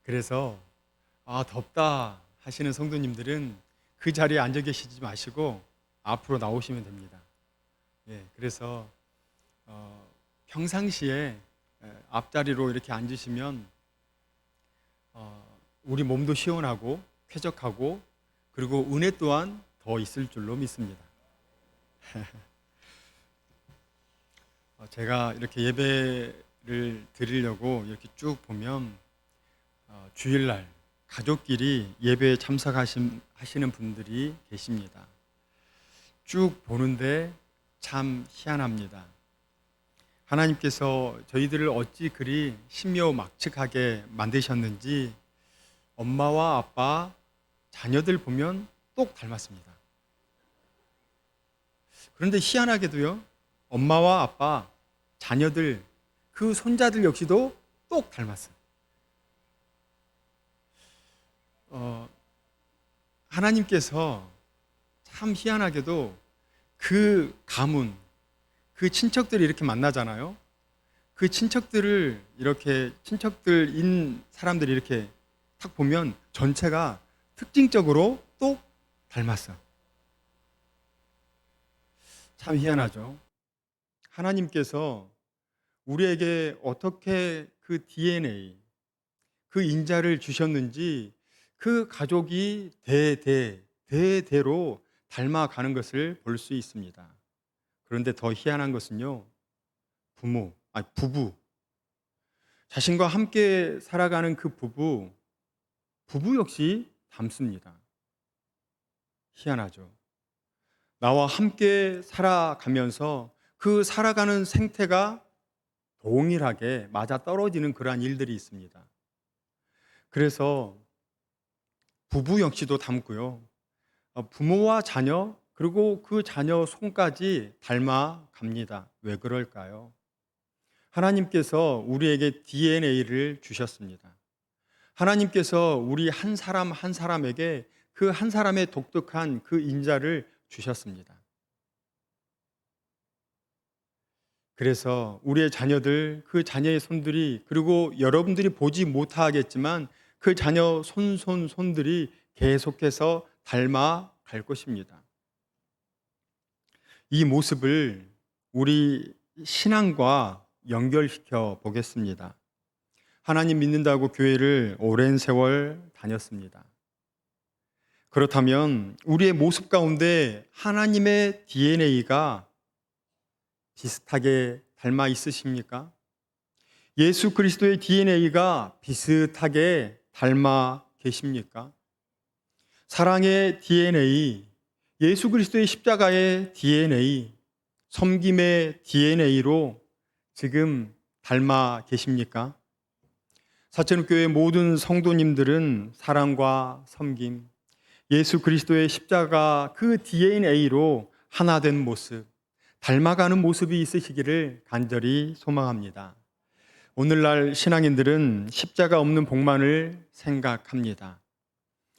그래서 덥다 하시는 성도님들은 그 자리에 앉아 계시지 마시고 앞으로 나오시면 됩니다. 예, 그래서 평상시에 앞자리로 이렇게 앉으시면 우리 몸도 시원하고 쾌적하고 그리고 은혜 또한 더 있을 줄로 믿습니다. 제가 이렇게 예배를 드리려고 이렇게 쭉 보면 주일날 가족끼리 예배에 참석하시는 분들이 계십니다. 쭉 보는데 참 희한합니다. 하나님께서 저희들을 어찌 그리 신묘막측하게 만드셨는지 엄마와 아빠, 자녀들 보면 똑 닮았습니다. 그런데 희한하게도요, 엄마와 아빠, 자녀들, 그 손자들 역시도 똑 닮았어요. 하나님께서 참 희한하게도 그 가문, 그 친척들이 이렇게 만나잖아요. 그 친척들을 이렇게 친척들인 사람들이 이렇게 딱 보면 전체가 특징적으로 똑 닮았어. 참 희한하죠. 하나님께서 우리에게 어떻게 그 DNA, 그 인자를 주셨는지 그 가족이 대대로 닮아가는 것을 볼 수 있습니다. 그런데 더 희한한 것은요, 부부, 자신과 함께 살아가는 그 부부 역시 닮습니다. 희한하죠. 나와 함께 살아가면서 그 살아가는 생태가 동일하게 맞아 떨어지는 그러한 일들이 있습니다. 그래서 부부 역시도 닮고요. 부모와 자녀, 그리고 그 자녀 손까지 닮아갑니다. 왜 그럴까요? 하나님께서 우리에게 DNA를 주셨습니다. 하나님께서 우리 한 사람 한 사람에게 그 한 사람의 독특한 그 인자를 주셨습니다. 그래서 우리의 자녀들, 그 자녀의 손들이, 그리고 여러분들이 보지 못하겠지만 그 자녀 손들이 계속해서 닮아갈 것입니다. 이 모습을 우리 신앙과 연결시켜 보겠습니다. 하나님 믿는다고 교회를 오랜 세월 다녔습니다. 그렇다면 우리의 모습 가운데 하나님의 DNA가 비슷하게 닮아 있으십니까? 예수 그리스도의 DNA가 비슷하게 닮아 계십니까? 사랑의 DNA, 예수 그리스도의 십자가의 DNA, 섬김의 DNA로 지금 닮아 계십니까? 사천교회 모든 성도님들은 사랑과 섬김, 예수 그리스도의 십자가 그 DNA로 하나 된 모습, 닮아가는 모습이 있으시기를 간절히 소망합니다. 오늘날 신앙인들은 십자가 없는 복만을 생각합니다.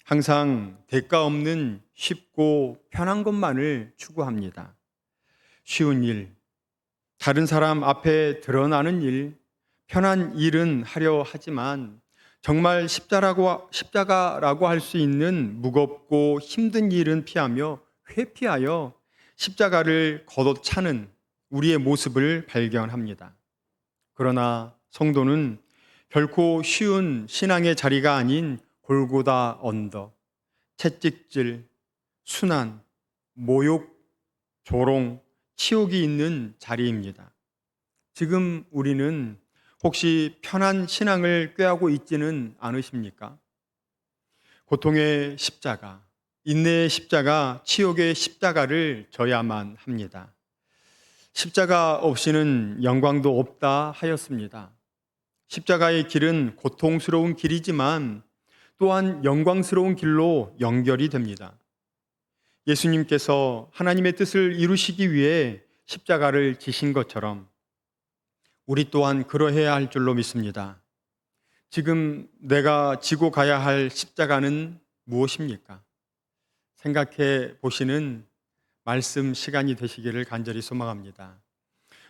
항상 대가 없는 쉽고 편한 것만을 추구합니다. 쉬운 일, 다른 사람 앞에 드러나는 일, 편한 일은 하려 하지만 정말 십자가라고 할 수 있는 무겁고 힘든 일은 피하며 회피하여 십자가를 걷어차는 우리의 모습을 발견합니다. 그러나 성도는 결코 쉬운 신앙의 자리가 아닌 골고다 언덕, 채찍질, 순환, 모욕, 조롱, 치욕이 있는 자리입니다. 지금 우리는 혹시 편한 신앙을 꾀하고 있지는 않으십니까? 고통의 십자가, 인내의 십자가, 치욕의 십자가를 져야만 합니다. 십자가 없이는 영광도 없다 하였습니다. 십자가의 길은 고통스러운 길이지만 또한 영광스러운 길로 연결이 됩니다. 예수님께서 하나님의 뜻을 이루시기 위해 십자가를 지신 것처럼 우리 또한 그러해야 할 줄로 믿습니다. 지금 내가 지고 가야 할 십자가는 무엇입니까? 생각해 보시는 말씀 시간이 되시기를 간절히 소망합니다.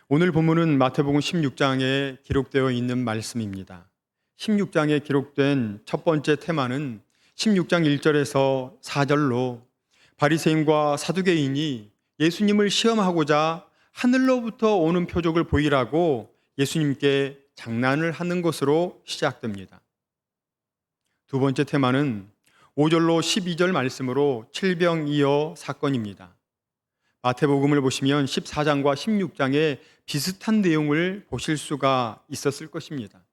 오늘 본문은 마태복음 16장에 기록되어 있는 말씀입니다. 16장에 기록된 첫 번째 테마는 16장 1절에서 4절로 바리새인과 사두개인이 예수님을 시험하고자 하늘로부터 오는 표적을 보이라고 예수님께 장난을 하는 것으로 시작됩니다. 두 번째 테마는 5절로 12절 말씀으로 칠병이어 사건입니다. 마태복음을 보시면 14장과 16장에 비슷한 내용을 보실 수가 있었을 것입니다.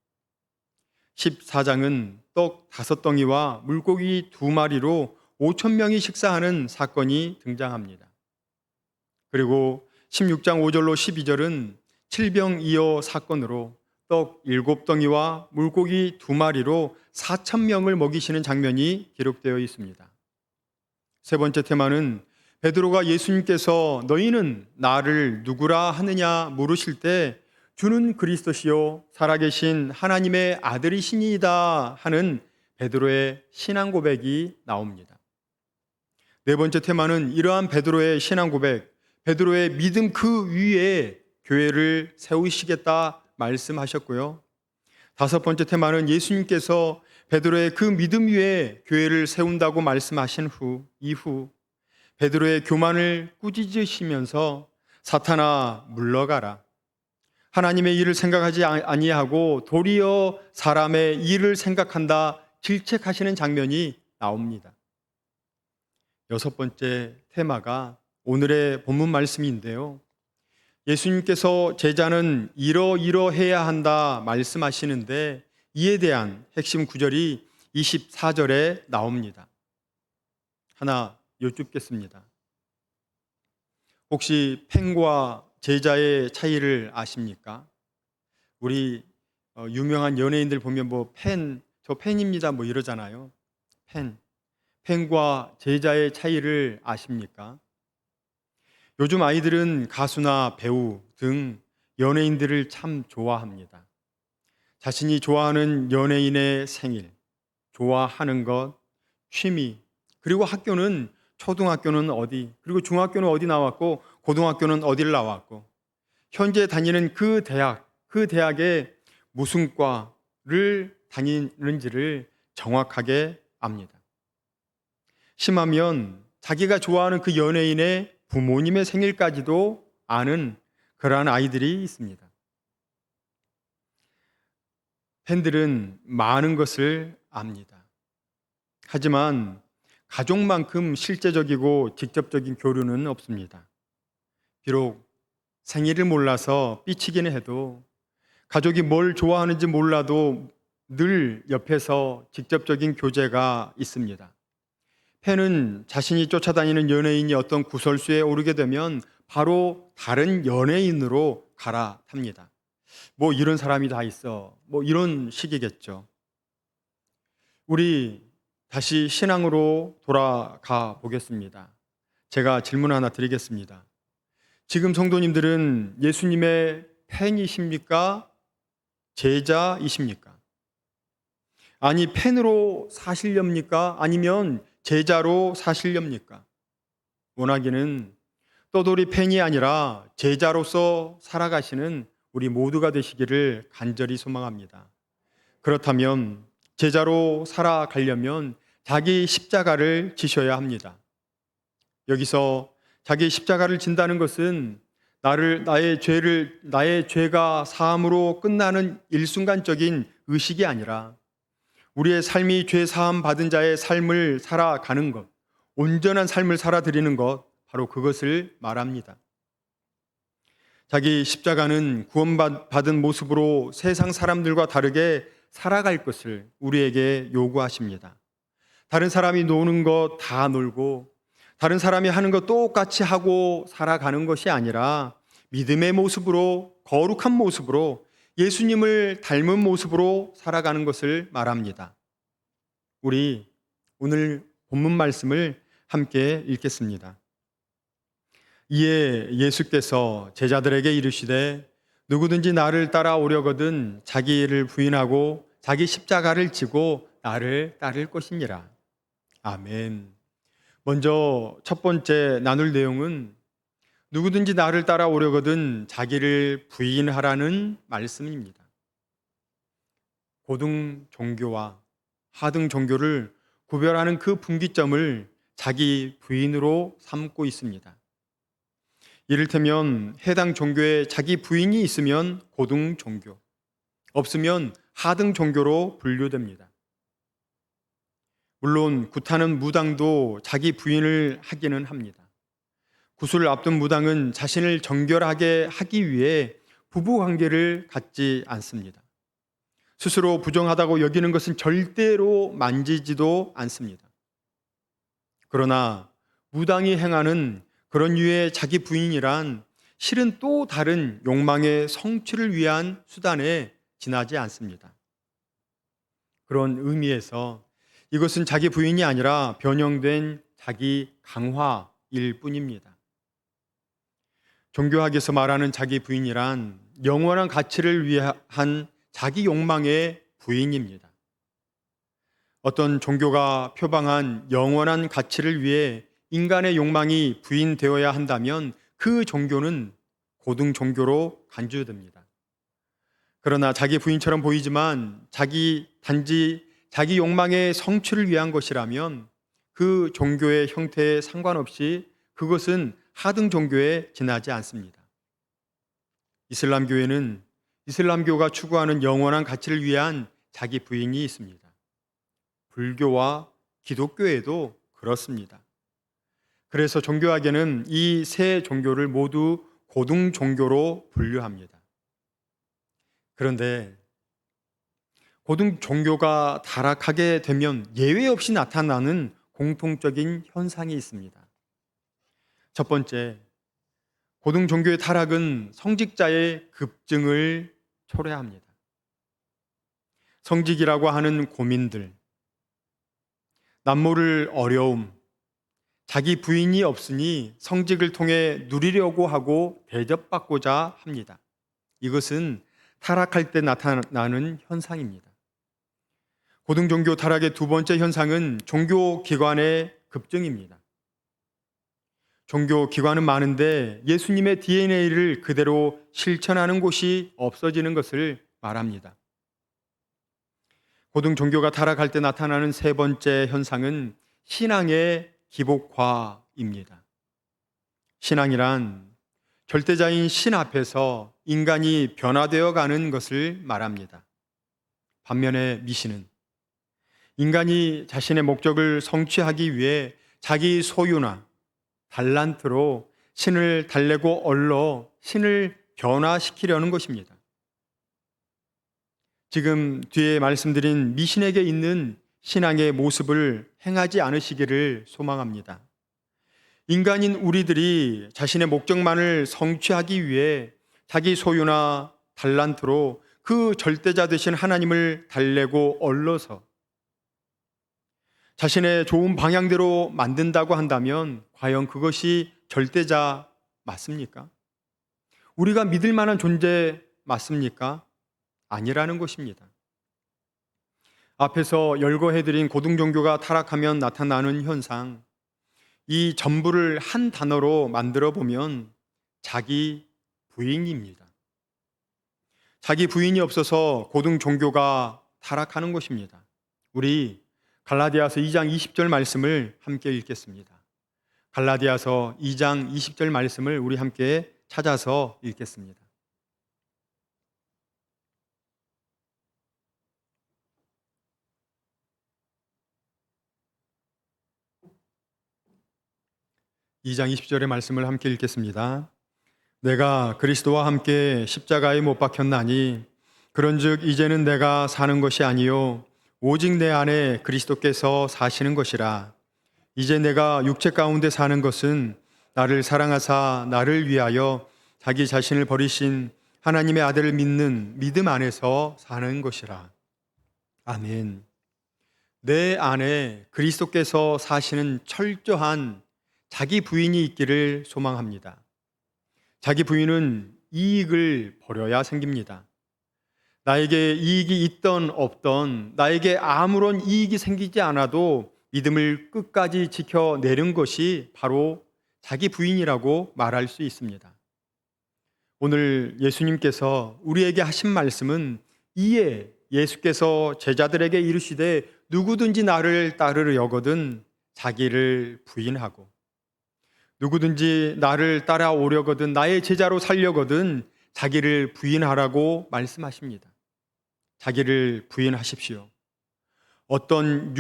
14장은 떡 5덩이와 물고기 2마리로 5천 명이 식사하는 사건이 등장합니다. 그리고 16장 5절로 12절은 칠병이어 사건으로 떡 7덩이와 물고기 2마리로 4천 명을 먹이시는 장면이 기록되어 있습니다. 세 번째 테마는 베드로가 예수님께서 너희는 나를 누구라 하느냐 물으실 때 주는 그리스도시요 살아계신 하나님의 아들이시니이다 하는 베드로의 신앙 고백이 나옵니다. 네 번째 테마는 이러한 베드로의 신앙 고백, 베드로의 믿음 그 위에 교회를 세우시겠다 말씀하셨고요. 다섯 번째 테마는 예수님께서 베드로의 그 믿음 위에 교회를 세운다고 말씀하신 이후 베드로의 교만을 꾸짖으시면서 사탄아 물러가라. 하나님의 일을 생각하지 아니하고 도리어 사람의 일을 생각한다 질책하시는 장면이 나옵니다. 여섯 번째 테마가 오늘의 본문 말씀인데요. 예수님께서 제자는 이러이러해야 한다 말씀하시는데 이에 대한 핵심 구절이 24절에 나옵니다. 하나 여쭙겠습니다. 혹시 팬과 제자의 차이를 아십니까? 우리 유명한 연예인들 보면 저 팬입니다 이러잖아요. 팬과 제자의 차이를 아십니까? 요즘 아이들은 가수나 배우 등 연예인들을 참 좋아합니다. 자신이 좋아하는 연예인의 생일, 좋아하는 것, 취미, 그리고 학교는 초등학교는 어디, 그리고 중학교는 어디 나왔고 고등학교는 어디를 나왔고 현재 다니는 그 대학에 무슨 과를 다니는지를 정확하게 압니다. 심하면 자기가 좋아하는 그 연예인의 부모님의 생일까지도 아는 그러한 아이들이 있습니다. 팬들은 많은 것을 압니다. 하지만 가족만큼 실제적이고 직접적인 교류는 없습니다. 비록 생일을 몰라서 삐치기는 해도 가족이 뭘 좋아하는지 몰라도 늘 옆에서 직접적인 교제가 있습니다. 팬은 자신이 쫓아다니는 연예인이 어떤 구설수에 오르게 되면 바로 다른 연예인으로 갈아탑니다. 이런 사람이 다 있어. 이런 식이겠죠. 우리 다시 신앙으로 돌아가 보겠습니다. 제가 질문 하나 드리겠습니다. 지금 성도님들은 예수님의 팬이십니까? 제자이십니까? 아니, 팬으로 사시렵니까? 아니면 제자로 사시렵니까? 원하기는 떠돌이 팬이 아니라 제자로서 살아가시는 우리 모두가 되시기를 간절히 소망합니다. 그렇다면 제자로 살아가려면 자기 십자가를 지셔야 합니다. 여기서 자기 십자가를 진다는 것은 나의 죄가 사함으로 끝나는 일순간적인 의식이 아니라 우리의 삶이 죄 사함 받은 자의 삶을 살아가는 것, 온전한 삶을 살아드리는 것, 바로 그것을 말합니다. 자기 십자가는 구원받은 모습으로 세상 사람들과 다르게 살아갈 것을 우리에게 요구하십니다. 다른 사람이 노는 것 다 놀고 다른 사람이 하는 것 똑같이 하고 살아가는 것이 아니라 믿음의 모습으로, 거룩한 모습으로, 예수님을 닮은 모습으로 살아가는 것을 말합니다. 우리 오늘 본문 말씀을 함께 읽겠습니다. 이에 예수께서 제자들에게 이르시되 누구든지 나를 따라오려거든 자기를 부인하고 자기 십자가를 지고 나를 따를 것이니라. 아멘. 먼저 첫 번째 나눌 내용은 누구든지 나를 따라오려거든 자기를 부인하라는 말씀입니다. 고등 종교와 하등 종교를 구별하는 그 분기점을 자기 부인으로 삼고 있습니다. 이를테면 해당 종교에 자기 부인이 있으면 고등 종교, 없으면 하등 종교로 분류됩니다. 물론 굿하는 무당도 자기 부인을 하기는 합니다. 굿을 앞둔 무당은 자신을 정결하게 하기 위해 부부 관계를 갖지 않습니다. 스스로 부정하다고 여기는 것은 절대로 만지지도 않습니다. 그러나 무당이 행하는 그런 류의 자기 부인이란 실은 또 다른 욕망의 성취를 위한 수단에 지나지 않습니다. 그런 의미에서 이것은 자기 부인이 아니라 변형된 자기 강화일 뿐입니다. 종교학에서 말하는 자기 부인이란 영원한 가치를 위한 자기 욕망의 부인입니다. 어떤 종교가 표방한 영원한 가치를 위해 인간의 욕망이 부인되어야 한다면 그 종교는 고등 종교로 간주됩니다. 그러나 자기 부인처럼 보이지만 단지 자기 욕망의 성취를 위한 것이라면 그 종교의 형태에 상관없이 그것은 하등 종교에 지나지 않습니다. 이슬람교에는 이슬람교가 추구하는 영원한 가치를 위한 자기 부인이 있습니다. 불교와 기독교에도 그렇습니다. 그래서 종교학에는 이 세 종교를 모두 고등 종교로 분류합니다. 그런데 고등 종교가 타락하게 되면 예외 없이 나타나는 공통적인 현상이 있습니다. 첫 번째, 고등 종교의 타락은 성직자의 급증을 초래합니다. 성직이라고 하는 고민들, 남모를 어려움, 자기 부인이 없으니 성직을 통해 누리려고 하고 대접받고자 합니다. 이것은 타락할 때 나타나는 현상입니다. 고등종교 타락의 두 번째 현상은 종교기관의 급증입니다. 종교기관은 많은데 예수님의 DNA를 그대로 실천하는 곳이 없어지는 것을 말합니다. 고등종교가 타락할 때 나타나는 세 번째 현상은 신앙의 기복화입니다. 신앙이란 절대자인 신 앞에서 인간이 변화되어 가는 것을 말합니다. 반면에 미신은 인간이 자신의 목적을 성취하기 위해 자기 소유나 달란트로 신을 달래고 얼러 신을 변화시키려는 것입니다. 지금 뒤에 말씀드린 미신에게 있는 신앙의 모습을 행하지 않으시기를 소망합니다. 인간인 우리들이 자신의 목적만을 성취하기 위해 자기 소유나 달란트로 그 절대자 되신 하나님을 달래고 얼러서 자신의 좋은 방향대로 만든다고 한다면 과연 그것이 절대자 맞습니까? 우리가 믿을 만한 존재 맞습니까? 아니라는 것입니다. 앞에서 열거해드린 고등종교가 타락하면 나타나는 현상, 이 전부를 한 단어로 만들어 보면 자기 부인입니다. 자기 부인이 없어서 고등종교가 타락하는 것입니다. 우리 갈라디아서 2장 20절 말씀을 함께 읽겠습니다. 갈라디아서 2장 20절 말씀을 우리 함께 찾아서 읽겠습니다. 이 장 20절의 말씀을 함께 읽겠습니다. 내가 그리스도와 함께 십자가에 못 박혔나니 그런즉 이제는 내가 사는 것이 아니요 오직 내 안에 그리스도께서 사시는 것이라. 이제 내가 육체 가운데 사는 것은 나를 사랑하사 나를 위하여 자기 자신을 버리신 하나님의 아들을 믿는 믿음 안에서 사는 것이라. 아멘. 내 안에 그리스도께서 사시는 철저한 자기 부인이 있기를 소망합니다. 자기 부인은 이익을 버려야 생깁니다. 나에게 이익이 있던 없던 나에게 아무런 이익이 생기지 않아도 믿음을 끝까지 지켜내는 것이 바로 자기 부인이라고 말할 수 있습니다. 오늘 예수님께서 우리에게 하신 말씀은 이에 예수께서 제자들에게 이르시되 누구든지 나를 따르려거든 자기를 부인하고 누구든지 나를 따라오려거든 나의 제자로 살려거든 자기를 부인하라고 말씀하십니다. 자기를 부인하십시오. 어떤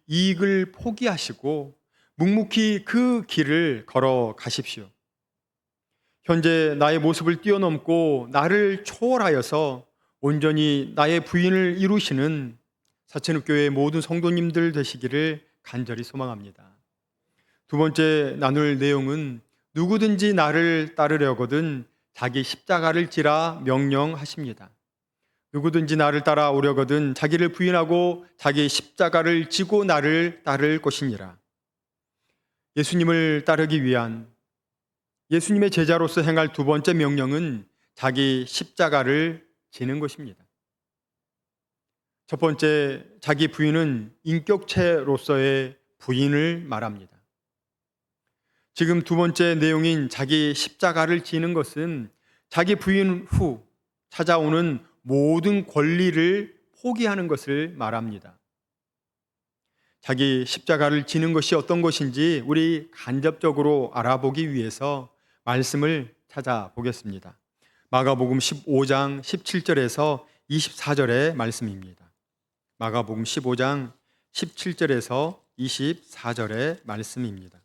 이익을 포기하시고 묵묵히 그 길을 걸어 가십시오. 현재 나의 모습을 뛰어넘고 나를 초월하여서 온전히 나의 부인을 이루시는 사천읍교회 모든 성도님들 되시기를 간절히 소망합니다. 두 번째 나눌 내용은 누구든지 나를 따르려거든 자기 십자가를 지라 명령하십니다. 누구든지 나를 따라오려거든 자기를 부인하고 자기 십자가를 지고 나를 따를 것이니라. 예수님을 따르기 위한 예수님의 제자로서 행할 두 번째 명령은 자기 십자가를 지는 것입니다. 첫 번째, 자기 부인은 인격체로서의 부인을 말합니다. 지금 두 번째 내용인 자기 십자가를 지는 것은 자기 부인 후 찾아오는 모든 권리를 포기하는 것을 말합니다. 자기 십자가를 지는 것이 어떤 것인지 우리 간접적으로 알아보기 위해서 말씀을 찾아보겠습니다. 마가복음 15장 17절에서 24절의 말씀입니다. 마가복음 15장 17절에서 24절의 말씀입니다.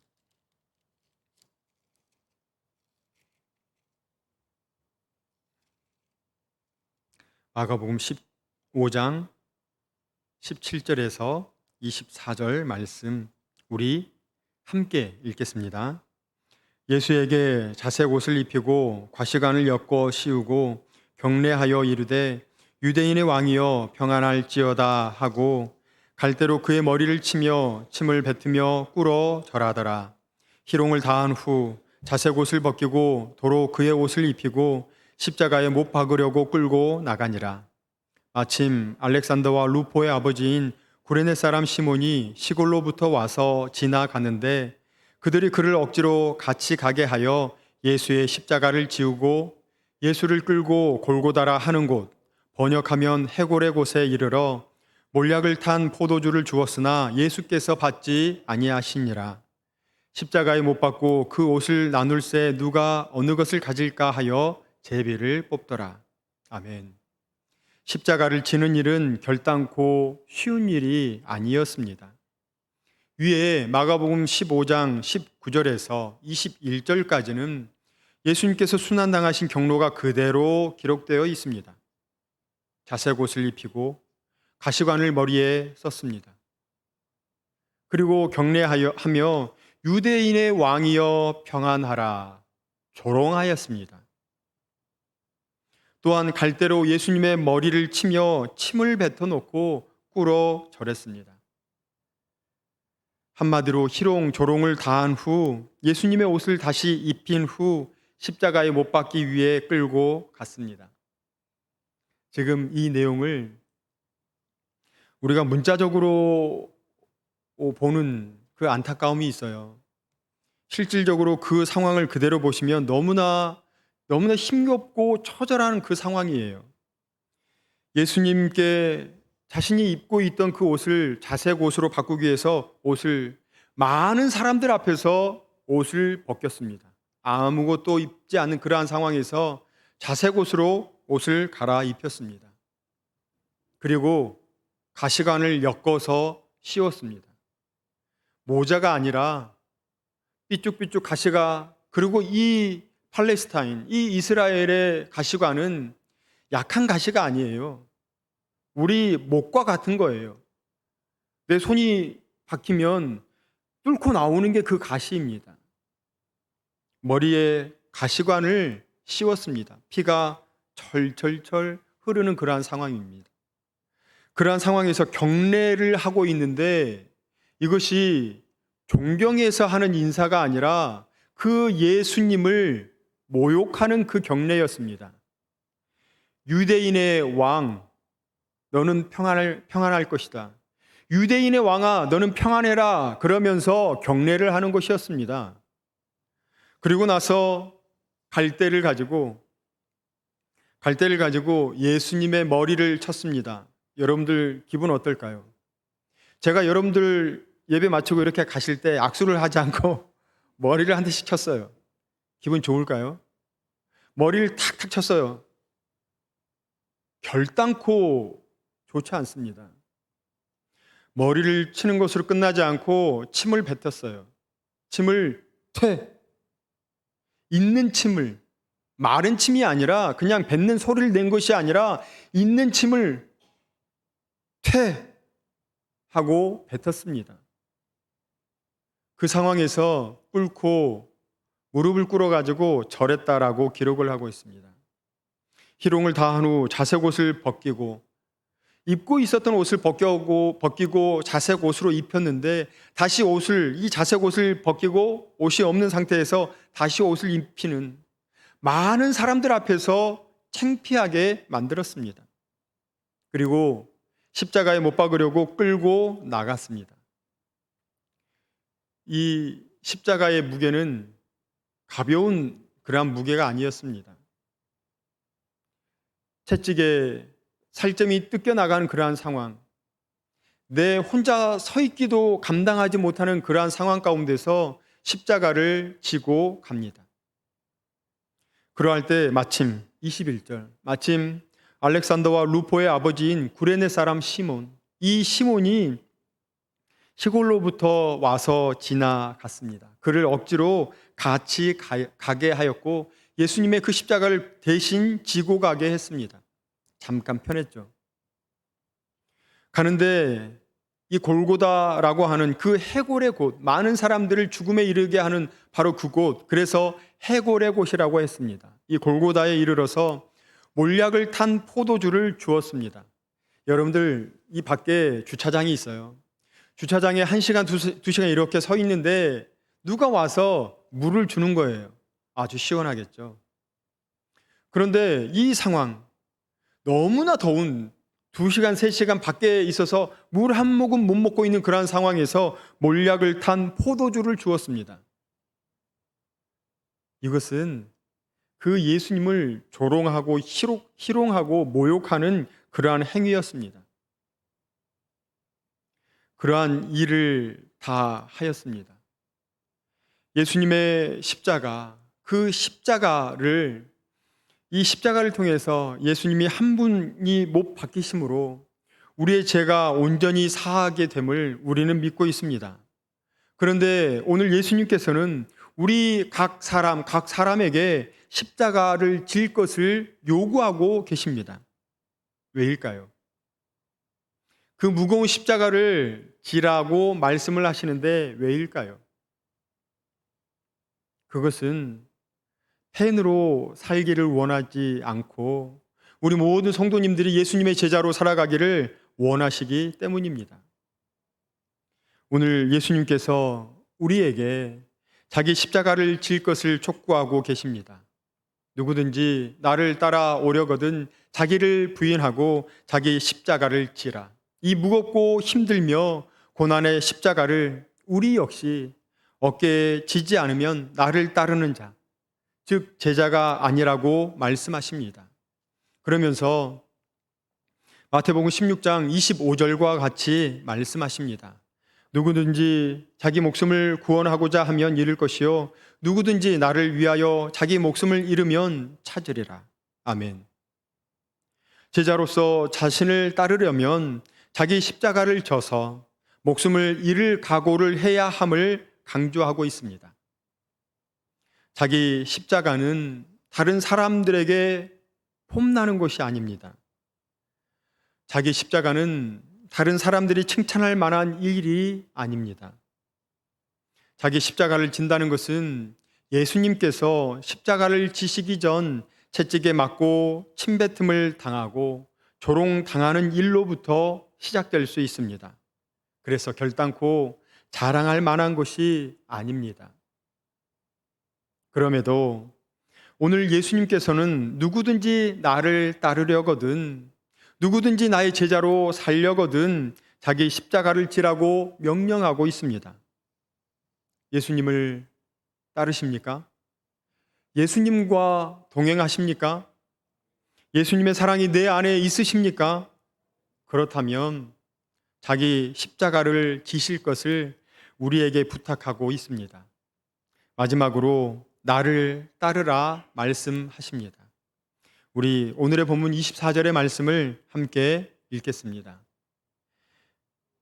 마가복음 15장 17절에서 24절 말씀 우리 함께 읽겠습니다. 예수에게 자색 옷을 입히고 과시관을 엮어 씌우고 경례하여 이르되 유대인의 왕이여 평안할지어다 하고 갈대로 그의 머리를 치며 침을 뱉으며 꿇어 절하더라. 희롱을 다한 후 자색 옷을 벗기고 도로 그의 옷을 입히고 십자가에 못 박으려고 끌고 나가니라. 마침 알렉산더와 루포의 아버지인 구레네 사람 시몬이 시골로부터 와서 지나가는데 그들이 그를 억지로 같이 가게 하여 예수의 십자가를 지우고 예수를 끌고 골고다라 하는 곳, 번역하면 해골의 곳에 이르러 몰약을 탄 포도주를 주었으나 예수께서 받지 아니하시니라. 십자가에 못 박고 그 옷을 나눌새 누가 어느 것을 가질까 하여 제비를 뽑더라. 아멘. 십자가를 지는 일은 결단코 쉬운 일이 아니었습니다. 위에 마가복음 15장 19절에서 21절까지는 예수님께서 순환당하신 경로가 그대로 기록되어 있습니다. 자색 옷을 입히고 가시관을 머리에 썼습니다. 그리고 경례하며 유대인의 왕이여 평안하라 조롱하였습니다. 또한 갈대로 예수님의 머리를 치며 침을 뱉어놓고 꿇어 절했습니다. 한마디로 희롱, 조롱을 다한 후 예수님의 옷을 다시 입힌 후 십자가에 못 박기 위해 끌고 갔습니다. 지금 이 내용을 우리가 문자적으로 보는 그 안타까움이 있어요. 실질적으로 그 상황을 그대로 보시면 너무나 힘겹고 처절한 그 상황이에요. 예수님께 자신이 입고 있던 그 옷을 자색 옷으로 바꾸기 위해서 많은 사람들 앞에서 옷을 벗겼습니다. 아무것도 입지 않는 그러한 상황에서 자색 옷으로 옷을 갈아입혔습니다. 그리고 가시관을 엮어서 씌웠습니다. 모자가 아니라 삐쭉삐쭉 가시가, 그리고 이 팔레스타인, 이 이스라엘의 가시관은 약한 가시가 아니에요. 우리 목과 같은 거예요. 내 손이 박히면 뚫고 나오는 게 그 가시입니다. 머리에 가시관을 씌웠습니다. 피가 철철철 흐르는 그러한 상황입니다. 그러한 상황에서 경례를 하고 있는데 이것이 존경해서 하는 인사가 아니라 그 예수님을 모욕하는 그 경례였습니다. 유대인의 왕, 너는 평안할 것이다. 유대인의 왕아, 너는 평안해라. 그러면서 경례를 하는 것이었습니다. 그리고 나서 갈대를 가지고 예수님의 머리를 쳤습니다. 여러분들 기분 어떨까요? 제가 여러분들 예배 마치고 이렇게 가실 때 악수를 하지 않고 머리를 한 대씩 쳤어요. 기분 좋을까요? 머리를 탁탁 쳤어요. 결단코 좋지 않습니다. 머리를 치는 것으로 끝나지 않고 침을 뱉었어요. 침을 퇴. 있는 침을, 마른 침이 아니라 그냥 뱉는 소리를 낸 것이 아니라 있는 침을 퇴 하고 뱉었습니다. 그 상황에서 꿇고 무릎을 꿇어가지고 절했다라고 기록을 하고 있습니다. 희롱을 다한 후 자색 옷을 벗기고 입고 있었던 옷을 벗기고 자색 옷으로 입혔는데 다시 이 자색 옷을 벗기고 옷이 없는 상태에서 다시 옷을 입히는 많은 사람들 앞에서 창피하게 만들었습니다. 그리고 십자가에 못 박으려고 끌고 나갔습니다. 이 십자가의 무게는 가벼운 그러한 무게가 아니었습니다. 채찍에 살점이 뜯겨나가는 그러한 상황, 내 혼자 서 있기도 감당하지 못하는 그러한 상황 가운데서 십자가를 지고 갑니다. 그러할 때 마침 21절, 마침 알렉산더와 루포의 아버지인 구레네 사람 시몬, 이 시몬이 시골로부터 와서 지나갔습니다. 그를 억지로 같이 가게 하였고 예수님의 그 십자가를 대신 지고 가게 했습니다. 잠깐 편했죠. 가는데 이 골고다라고 하는 그 해골의 곳, 많은 사람들을 죽음에 이르게 하는 바로 그곳, 그래서 해골의 곳이라고 했습니다. 이 골고다에 이르러서 몰약을 탄 포도주를 주었습니다. 여러분들 이 밖에 주차장이 있어요. 주차장에 1시간, 2시간 이렇게 서 있는데 누가 와서 물을 주는 거예요. 아주 시원하겠죠. 그런데 이 상황, 너무나 더운 2시간, 3시간 밖에 있어서 물 한 모금 못 먹고 있는 그러한 상황에서 몰약을 탄 포도주를 주었습니다. 이것은 그 예수님을 조롱하고 희롱하고 모욕하는 그러한 행위였습니다. 그러한 일을 다 하였습니다. 예수님의 십자가, 이 십자가를 통해서 예수님이 한 분이 못 박히심으로 우리의 죄가 온전히 사하게 됨을 우리는 믿고 있습니다. 그런데 오늘 예수님께서는 우리 각 사람에게 십자가를 질 것을 요구하고 계십니다. 왜일까요? 그 무거운 십자가를 지라고 말씀을 하시는데 왜일까요? 그것은 펜으로 살기를 원하지 않고 우리 모든 성도님들이 예수님의 제자로 살아가기를 원하시기 때문입니다. 오늘 예수님께서 우리에게 자기 십자가를 질 것을 촉구하고 계십니다. 누구든지 나를 따라오려거든 자기를 부인하고 자기 십자가를 지라. 이 무겁고 힘들며 고난의 십자가를 우리 역시 어깨에 지지 않으면 나를 따르는 자, 즉 제자가 아니라고 말씀하십니다. 그러면서 마태복음 16장 25절과 같이 말씀하십니다. 누구든지 자기 목숨을 구원하고자 하면 잃을 것이요 누구든지 나를 위하여 자기 목숨을 잃으면 찾으리라. 아멘. 제자로서 자신을 따르려면 자기 십자가를 져서 목숨을 잃을 각오를 해야 함을 강조하고 있습니다. 자기 십자가는 다른 사람들에게 폼나는 것이 아닙니다. 자기 십자가는 다른 사람들이 칭찬할 만한 일이 아닙니다. 자기 십자가를 진다는 것은 예수님께서 십자가를 지시기 전 채찍에 맞고 침뱉음을 당하고 조롱당하는 일로부터 시작될 수 있습니다. 그래서 결단코 자랑할 만한 것이 아닙니다. 그럼에도 오늘 예수님께서는 누구든지 나를 따르려거든, 누구든지 나의 제자로 살려거든 자기 십자가를 지라고 명령하고 있습니다. 예수님을 따르십니까? 예수님과 동행하십니까? 예수님의 사랑이 내 안에 있으십니까? 그렇다면 자기 십자가를 지실 것을 우리에게 부탁하고 있습니다. 마지막으로 나를 따르라 말씀하십니다. 우리 오늘의 본문 24절의 말씀을 함께 읽겠습니다.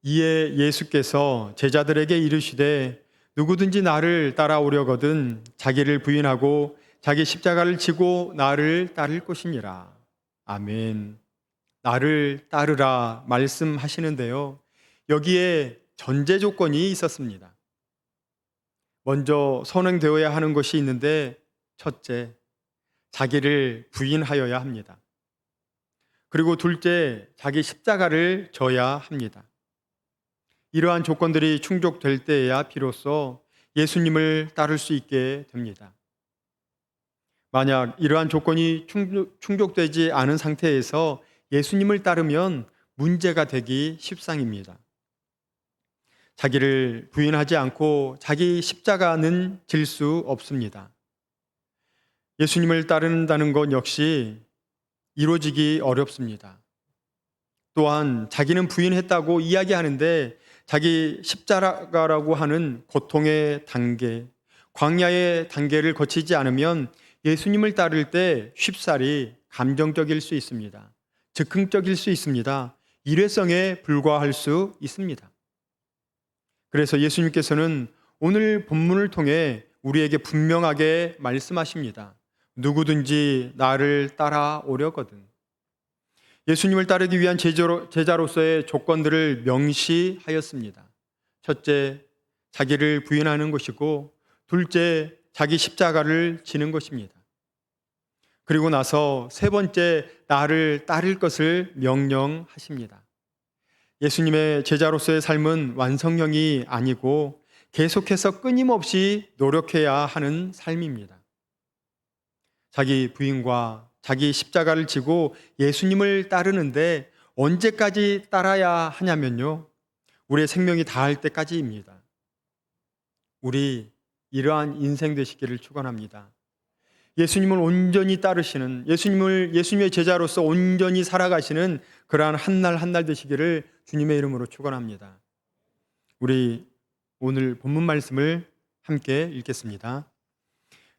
이에 예수께서 제자들에게 이르시되 누구든지 나를 따라오려거든 자기를 부인하고 자기 십자가를 지고 나를 따를 것이니라. 아멘. 나를 따르라 말씀하시는데요. 여기에 전제 조건이 있었습니다. 먼저 선행되어야 하는 것이 있는데 첫째, 자기를 부인하여야 합니다. 그리고 둘째, 자기 십자가를 져야 합니다. 이러한 조건들이 충족될 때에야 비로소 예수님을 따를 수 있게 됩니다. 만약 이러한 조건이 충족되지 않은 상태에서 예수님을 따르면 문제가 되기 십상입니다. 자기를 부인하지 않고 자기 십자가는 질 수 없습니다. 예수님을 따른다는 것 역시 이루어지기 어렵습니다. 또한 자기는 부인했다고 이야기하는데 자기 십자가라고 하는 고통의 단계, 광야의 단계를 거치지 않으면 예수님을 따를 때 쉽사리 감정적일 수 있습니다. 즉흥적일 수 있습니다. 일회성에 불과할 수 있습니다. 그래서 예수님께서는 오늘 본문을 통해 우리에게 분명하게 말씀하십니다. 누구든지 나를 따라오려거든. 예수님을 따르기 위한 제자로서의 조건들을 명시하였습니다. 첫째, 자기를 부인하는 것이고, 둘째, 자기 십자가를 지는 것입니다. 그리고 나서 세 번째, 나를 따를 것을 명령하십니다. 예수님의 제자로서의 삶은 완성형이 아니고 계속해서 끊임없이 노력해야 하는 삶입니다. 자기 부인과 자기 십자가를 지고 예수님을 따르는데 언제까지 따라야 하냐면요, 우리의 생명이 다할 때까지입니다. 우리 이러한 인생 되시기를 축원합니다. 예수님을 온전히 따르시는, 예수님의 제자로서 온전히 살아가시는 그러한 한 날 한 날 되시기를 주님의 이름으로 축원합니다. 우리 오늘 본문 말씀을 함께 읽겠습니다.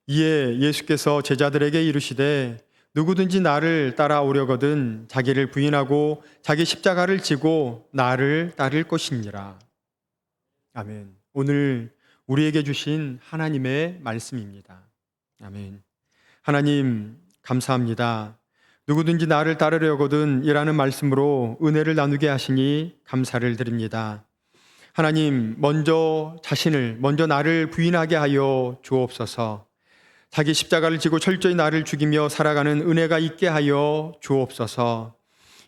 이에 예수께서 제자들에게 이르시되 누구든지 나를 따라오려거든 자기를 부인하고 자기 십자가를 지고 나를 따를 것이니라. 아멘. 오늘 우리에게 주신 하나님의 말씀입니다. 아멘. 하나님 감사합니다. 누구든지 나를 따르려거든 이라는 말씀으로 은혜를 나누게 하시니 감사를 드립니다. 하나님, 먼저 나를 부인하게 하여 주옵소서. 자기 십자가를 지고 철저히 나를 죽이며 살아가는 은혜가 있게 하여 주옵소서.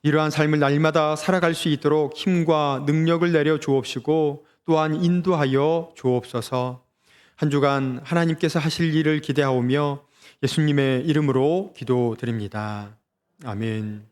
이러한 삶을 날마다 살아갈 수 있도록 힘과 능력을 내려 주옵시고 또한 인도하여 주옵소서. 한 주간 하나님께서 하실 일을 기대하오며 예수님의 이름으로 기도드립니다. 아멘.